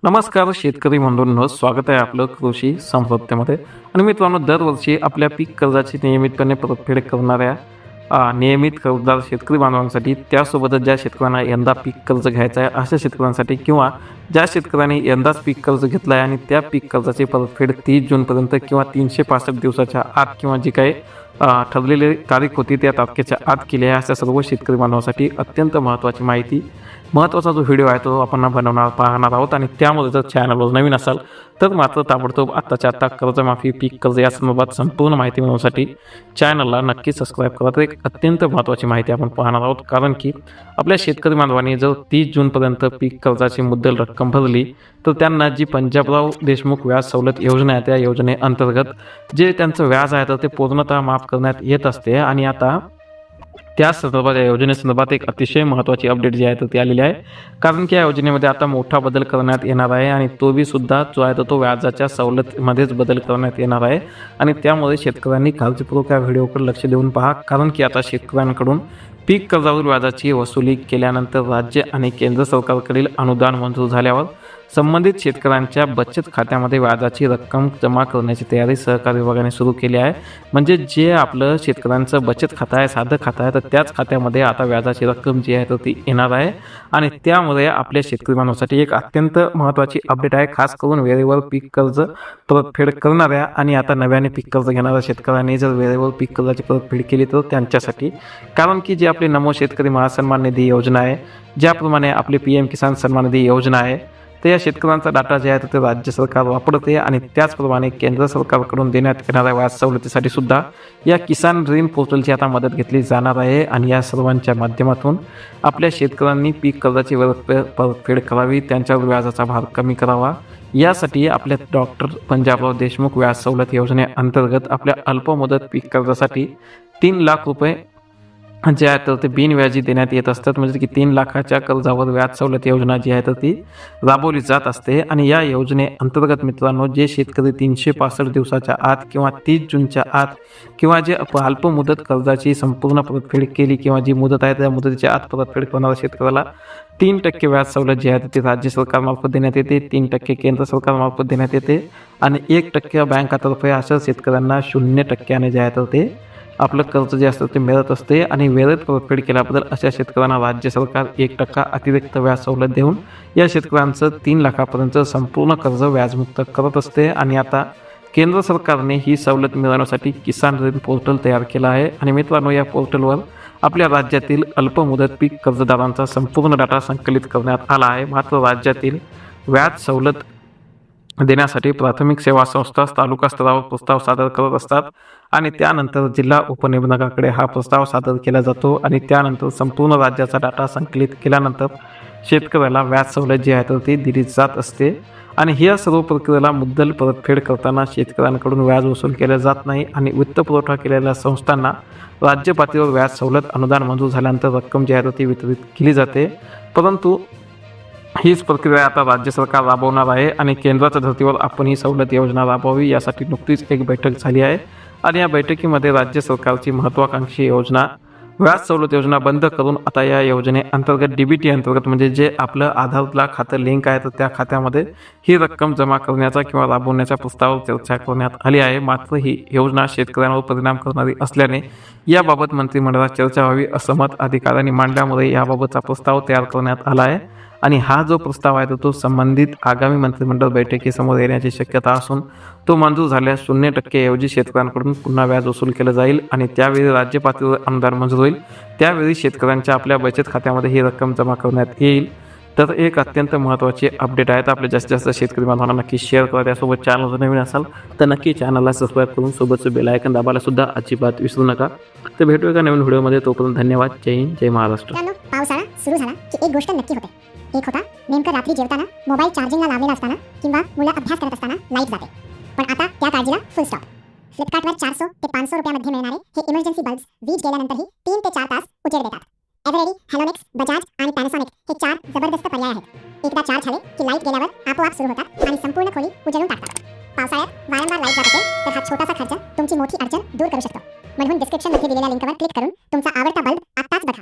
नमस्कार शेतकरी बंधूंनो, स्वागत आहे आपलं कृषी संपत्तीमध्ये. आणि मित्रांनो, दरवर्षी आपल्या पीक कर्जाची नियमितपणे परतफेड करणाऱ्या नियमित कर्जदार शेतकरी बांधवांसाठी, त्यासोबतच ज्या शेतकऱ्यांना यंदा पीक कर्ज घ्यायचं आहे अशा शेतकऱ्यांसाठी, किंवा ज्या शेतकऱ्यांनी यंदाच पीक कर्ज घेतलं आहे आणि त्या पीक कर्जाची परतफेड 30 जूनपर्यंत किंवा 365 दिवसाच्या आत किंवा जी काही ठरलेली तारीख होती त्या तारखेच्या आत केली आहे, अशा सर्व शेतकरी बांधवांसाठी अत्यंत महत्त्वाची माहिती, महत्त्वाचा जो व्हिडिओ आहे तो आपण पाहणार आहोत. आणि त्यामध्ये जर चॅनलवर नवीन असाल तर मात्र ताबडतोब आत्ताच्या आत्ता कर्जमाफी, पीक कर्ज या संदर्भात संपूर्ण माहिती मिळवण्यासाठी चॅनलला नक्की सबस्क्राईब करा. तर एक अत्यंत महत्त्वाची माहिती आपण पाहणार आहोत, कारण की आपल्या शेतकरी बांधवांनी जर 30 जूनपर्यंत पीक कर्जाची मुद्दल रक्कम भरली तर त्यांना जी पंजाबराव देशमुख व्याज सवलत योजना आहे त्या योजनेअंतर्गत जे त्यांचं व्याज आहे तर ते पूर्णतः माफ करण्यात येत असते. आणि आता त्या संदर्भात या योजनेसंदर्भात एक अतिशय महत्त्वाची अपडेट जी आहे तर ती आलेली आहे, कारण की या योजनेमध्ये आता मोठा बदल करण्यात येणार आहे आणि तो बी सुद्धा जो आहे तो व्याजाच्या सवलतीमध्येच बदल करण्यात येणार आहे. आणि त्यामुळे शेतकऱ्यांनी काळजीपूर्वक या व्हिडिओकडे लक्ष देऊन पहा, कारण की आता शेतकऱ्यांकडून पीक कर्जावर व्याजाची वसुली केल्यानंतर राज्य आणि केंद्र सरकारकडील अनुदान मंजूर झाल्यावर संबंधित शेतकऱ्यांच्या बचत खात्यामध्ये व्याजाची रक्कम जमा करण्याची तयारी सहकार विभागाने सुरू केली आहे. म्हणजे जे आपलं शेतकऱ्यांचं बचत खातं आहे, साधं खातं आहे, तर त्याच खात्यामध्ये आता व्याजाची रक्कम जी आहे तर ती येणार आहे. आणि त्यामुळे आपल्या शेतकरी बांधवांसाठी एक अत्यंत महत्त्वाची अपडेट आहे, खास करून वेळेवर पीक कर्ज परतफेड करणाऱ्या आणि आता नव्याने पीक कर्ज घेणाऱ्या शेतकऱ्यांनी जर वेळेवर पीक कर्जाची परतफेड केली तर त्यांच्यासाठी. कारण की जी आपली नमो शेतकरी महासन्मान निधी योजना आहे, ज्याप्रमाणे आपली PM किसान सन्मान निधी योजना आहे, तर या शेतकऱ्यांचा डाटा जे आहे ते राज्य सरकार वापरते. आणि त्याचप्रमाणे केंद्र सरकारकडून देण्यात येणाऱ्या व्याज सवलतीसाठी सुद्धा या किसान ऋण पोर्टलची आता मदत घेतली जाणार आहे. आणि या सर्वांच्या माध्यमातून आपल्या शेतकऱ्यांनी पीक कर्जाची परतफेड करावी, त्यांच्यावर व्याजाचा भार कमी करावा, यासाठी आपल्या डॉक्टर पंजाबराव देशमुख व्याज सवलत योजनेअंतर्गत आपल्या अल्पमुदत पीक कर्जासाठी 3 लाख रुपये जे आहे तर ते बिनव्याजी देण्यात येत असतात. म्हणजे की 3 लाखाच्या कर्जावर व्याज सवलत योजना जी आहे तर ती राबवली जात असते. आणि या योजनेअंतर्गत मित्रांनो, जे शेतकरी 365 दिवसाच्या आत किंवा 30 जूनच्या आत किंवा जे अल्पमुदत कर्जाची संपूर्ण परतफेड केली किंवा जी मुदत आहे त्या मुदतीच्या आत परतफेड करणाऱ्या शेतकऱ्याला 3% व्याज सवलत जी आहे ती राज्य सरकारमार्फत देण्यात येते, 3% केंद्र सरकारमार्फत देण्यात येते आणि 1% बँकातर्फे अशा शेतकऱ्यांना 0% जे आहे तर ते आपलं कर्ज जे असतं ते मिळत असते. आणि वेळेत परतफेड केल्याबद्दल अशा शेतकऱ्यांना राज्य सरकार 1% अतिरिक्त व्याज सवलत देऊन या शेतकऱ्यांचं 3 लाखापर्यंत संपूर्ण कर्ज व्याजमुक्त करत असते. आणि आता केंद्र सरकारने ही सवलत मिळवण्यासाठी किसान ऋण पोर्टल तयार केलं आहे. आणि मित्रांनो, या पोर्टलवर आपल्या राज्यातील अल्पमुदत पीक कर्जदारांचा संपूर्ण डाटा संकलित करण्यात आला आहे. मात्र राज्यातील व्याज सवलत देण्यासाठी प्राथमिक सेवा संस्था तालुका स्तरावर प्रस्ताव सादर करत असतात आणि त्यानंतर जिल्हा उपनिबंधकाकडे हा प्रस्ताव सादर केला जातो. आणि त्यानंतर संपूर्ण राज्याचा डाटा संकलित केल्यानंतर शेतकऱ्याला व्याज सवलत जी आहे तर ती दिली जात असते. आणि ह्या सर्व प्रक्रियेला मुद्दल परतफेड करताना शेतकऱ्यांकडून व्याज वसूल केले जात नाही. आणि वित्तपुरवठा केलेल्या संस्थांना राज्य पातळीवर व्याज सवलत अनुदान मंजूर झाल्यानंतर रक्कम जी आहे तर ती वितरित केली जाते. परंतु हीच प्रक्रिया आता राज्य सरकार राबवणार आहे आणि केंद्राच्या धर्तीवर आपण ही सवलत योजना राबवावी यासाठी नुकतीच एक बैठक झाली आहे. आणि या बैठकीमध्ये राज्य सरकारची महत्त्वाकांक्षी योजना व्याज सवलत योजना बंद करून आता या योजनेअंतर्गत DBT अंतर्गत, म्हणजे जे आपलं आधारला खातं लिंक आहे तर त्या खात्यामध्ये ही रक्कम जमा करण्याचा किंवा राबवण्याच्या प्रस्तावावर चर्चा करण्यात आली आहे. मात्र ही योजना शेतकऱ्यांवर परिणाम करणारी असल्याने याबाबत मंत्रिमंडळात चर्चा व्हावी असं मत अधिकाऱ्यांनी मांडल्यामुळे याबाबतचा प्रस्ताव तयार करण्यात आला आहे. आणि हा जो प्रस्ताव आहे तो संबंधित आगामी मंत्रिमंडळ बैठकीसमोर येण्याची शक्यता असून तो मंजूर झाल्यास 0% ऐवजी शेतकऱ्यांकडून पुन्हा व्याज वसूल केलं जाईल. आणि त्यावेळी राज्य पातळीवर अनुदान मंजूर होईल, त्यावेळी शेतकऱ्यांच्या आपल्या बचत खात्यामध्ये ही रक्कम जमा करण्यात येईल. तर एक अत्यंत महत्त्वाची अपडेट आहे. तर आपल्या जास्तीत जास्त शेतकरी बांधवांना नक्की शेअर करा. त्यासोबत चॅनल जर नवीन असाल तर नक्की चॅनलला सबस्क्राईब करून सोबतचं बेल आयकॉन दाबायला सुद्धा अजिबात विसरू नका. तर भेटूया एका नवीन व्हिडिओमध्ये. तोपर्यंत धन्यवाद. जय हिंद, जय महाराष्ट्र. पावसाळा सुरू झाला की एक गोष्ट नक्की होते. एक होता नेमकं रात्री जेवताना मोबाईल चार्जिंगला लावलेला असताना किंवा मुलं अभ्यास करत असताना लाईट जाते. पण आता त्या काळजीला फुल स्टॉप. फ्लिपकार्टवर 400 ते 500 रुपयामध्ये मिळणारे हे इमर्जन्सी बल्ब्स वीज गेल्यानंतरही 3 ते 4 तास उजेड देतात. एव्हरेडी, हॅलोनिक्स, बजाज आणि पॅनासॉनिक हे 4 जबरदस्त पर्याय आहेत. एकदा चार्ज झाले की लाईट गेल्यावर आपोआप सुरू होतात आणि संपूर्ण खोली उजळून टाकतात. पावसाळ्यात वारंवार लाईट जात असेल तर हा छोटासा खर्च तुमची मोठी अडचण दूर करू शकतो. म्हणून डिस्क्रिप्शनमध्ये दिलेल्या लिंकवर क्लिक करून तुमचा आवडता बल्ब आत्ताच बघा.